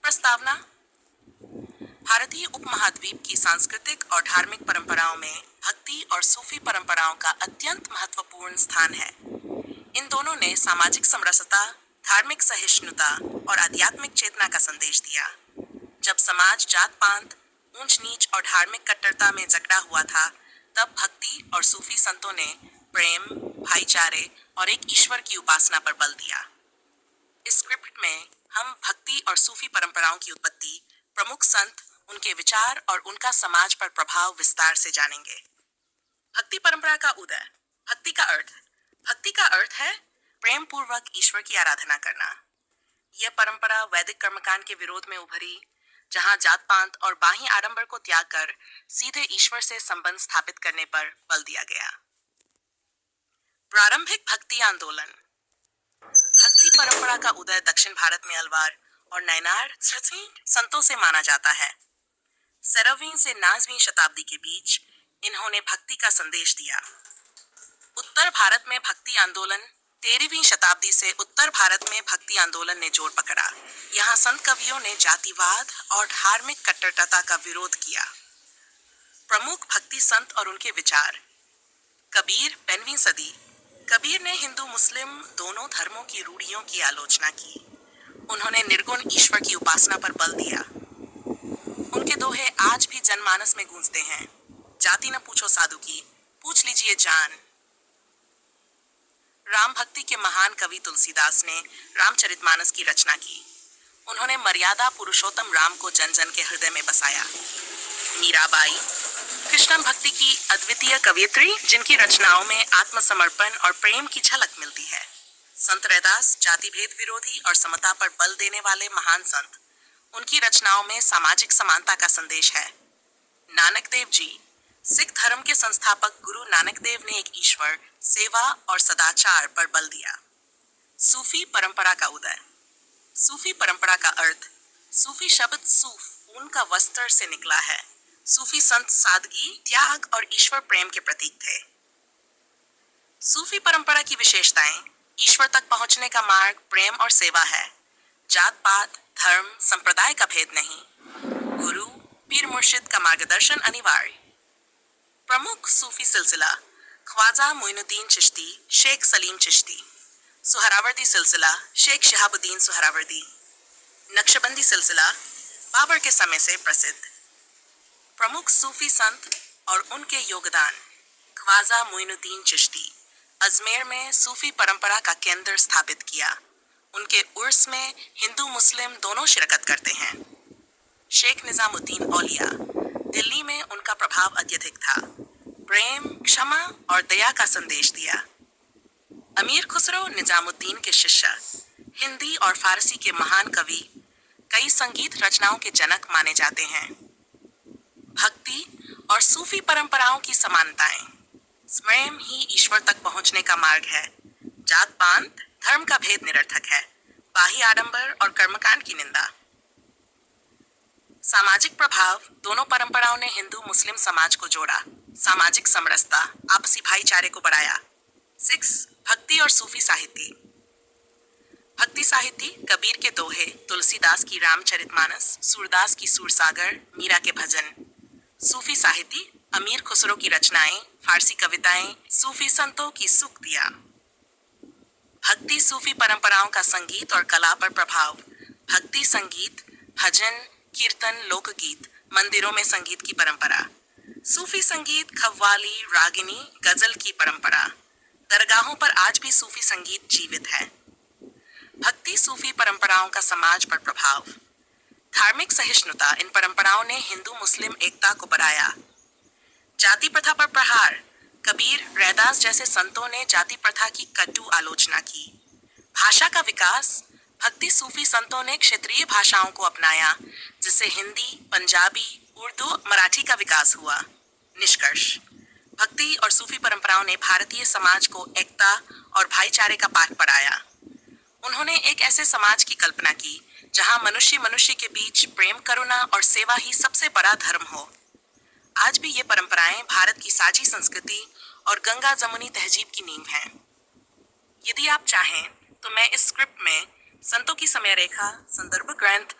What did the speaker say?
प्रस्तावना। भारतीय उपमहाद्वीप की सांस्कृतिक और धार्मिक परंपराओं में भक्ति और सूफी परंपराओं का अत्यंत महत्वपूर्ण स्थान है। इन दोनों ने सामाजिक समरसता, धार्मिक सहिष्णुता और आध्यात्मिक चेतना का संदेश दिया। जब समाज जात पात, ऊंच नीच और धार्मिक कट्टरता में जकड़ा हुआ था, तब भक्ति और सूफी संतों ने प्रेम, भाईचारे और एक ईश्वर की उपासना पर बल दिया। इस स्क्रिप्ट में हम भक्ति और सूफी परंपराओं की उत्पत्ति, प्रमुख संत, उनके विचार और उनका समाज पर प्रभाव विस्तार से जानेंगे। भक्ति परंपरा का उदय। भक्ति का अर्थ है प्रेम पूर्वक ईश्वर की आराधना करना। यह परंपरा वैदिक कर्मकांड के विरोध में उभरी, जहां जात पात और बाह्य आडंबर को त्याग कर सीधे ईश्वर से संबंध स्थापित करने पर बल दिया गया। प्रारंभिक भक्ति आंदोलन। भक्ति परंपरा का उदय दक्षिण भारत में अलवार और नयनार संतों से माना जाता है। 17वीं से 9वीं शताब्दी के बीच इन्होंने भक्ति का संदेश दिया। उत्तर भारत में भक्ति आंदोलन। 13वीं शताब्दी से उत्तर भारत में भक्ति आंदोलन ने जोर पकड़ा। यहाँ संत कवियों ने जातिवाद और धार्मिक कट्टरता का विरोध किया। प्रमुख भक्ति संत और उनके विचार। कबीर, 15वीं सदी। कबीर ने हिंदू मुस्लिम दोनों धर्मों की रूढ़ियों की आलोचना की। उन्होंने निर्गुण ईश्वर की उपासना पर बल दिया। उनके दोहे आज भी जनमानस में गूंजते हैं। जाति न पूछो साधु की, पूछ लीजिए जान। राम भक्ति के महान कवि तुलसीदास ने रामचरितमानस की रचना की। उन्होंने मर्यादा पुरुषोत्तम राम को जन जन के हृदय में बसाया। मीराबाई, कृष्ण भक्ति की अद्वितीय कवयित्री, जिनकी रचनाओं में आत्मसमर्पण और प्रेम की झलक मिलती है। संत रैदास, जाति भेद विरोधी और समता पर बल देने वाले महान संत। उनकी रचनाओं में सामाजिक समानता का संदेश है। नानक देव जी, सिख धर्म के संस्थापक गुरु नानक देव ने एक ईश्वर, सेवा और सदाचार पर बल दिया। सूफी परंपरा का उदय। सूफी परंपरा का अर्थ। सूफी शब्द सूफ, ऊन का वस्त्र से निकला है। सूफी संत सादगी, त्याग और ईश्वर प्रेम के प्रतीक थे। सूफी परंपरा की विशेषताएं। ईश्वर तक पहुंचने का मार्ग प्रेम और सेवा है। जात पात, धर्म, संप्रदाय का भेद नहीं। गुरु, पीर मुर्शिद का मार्गदर्शन अनिवार्य। प्रमुख सूफी सिलसिला। ख्वाजा मोइनुद्दीन चिश्ती, शेख सलीम चिश्ती। सुहरावर्दी सिलसिला, शेख शहाबुद्दीन सुहरावर्दी। नक्शबंदी सिलसिला, बाबर के समय से प्रसिद्ध। प्रमुख सूफी संत और उनके योगदान। ख्वाजा मोइनुद्दीन चिश्ती, अजमेर में सूफी परंपरा का केंद्र स्थापित किया। उनके उर्स में हिंदू मुस्लिम दोनों शिरकत करते हैं। शेख निजामुद्दीन औलिया, दिल्ली में उनका प्रभाव अत्यधिक था। प्रेम, क्षमा और दया का संदेश दिया। अमीर खुसरो निजामुद्दीन के शिष्य, हिंदी और फारसी के महान कवि, कई संगीत रचनाओं के जनक माने जाते हैं। भक्ति और सूफी परंपराओं की समानताएं। प्रेम ही ईश्वर तक पहुंचने का मार्ग है। जात पात, धर्म का भेद निरर्थक है। बाह्य आडंबर और कर्मकांड की निंदा। सामाजिक प्रभाव। दोनों परंपराओं ने हिंदू मुस्लिम समाज को जोड़ा। सामाजिक समरसता, आपसी भाईचारे को बढ़ाया। 6. भक्ति और सूफी साहित्य। भक्ति साहित्य। कबीर के दोहे, तुलसीदास की रामचरितमानस, सूरदास की सूरसागर, मीरा के भजन। सूफी साहित्य। अमीर खुसरो की रचनाएं, फारसी कविताएं, सूफी संतों की सूक्तियां। भक्ति सूफी परंपराओं का संगीत और कला पर प्रभाव। भक्ति संगीत, भजन, कीर्तन, लोकगीत, मंदिरों में संगीत की परंपरा। सूफी संगीत, खव्वाली, रागिनी, गजल की परंपरा। दरगाहों पर आज भी सूफी संगीत जीवित है। भक्ति सूफी परंपराओं का समाज पर प्रभाव। धार्मिक सहिष्णुता। इन परंपराओं ने हिंदू मुस्लिम एकता को बढ़ाया। जाति प्रथा पर प्रहार। कबीर, रैदास जैसे संतों ने जाति प्रथा की कटु आलोचना की। भाषा का विकास। भक्ति सूफी संतों ने क्षेत्रीय भाषाओं को अपनाया, जिससे हिंदी, पंजाबी, उर्दू, मराठी का विकास हुआ। निष्कर्ष। भक्ति और सूफी परंपराओं ने भारतीय समाज को एकता और भाईचारे का पाठ पढ़ाया। उन्होंने एक ऐसे समाज की कल्पना की जहां मनुष्य मनुष्य के बीच प्रेम, करुणा और सेवा ही सबसे बड़ा धर्म हो। आज भी ये परंपराएं भारत की साझी संस्कृति और गंगा जमुनी तहजीब की नींव हैं। यदि आप चाहें तो मैं इस स्क्रिप्ट में संतों की समय रेखा, संदर्भ ग्रंथ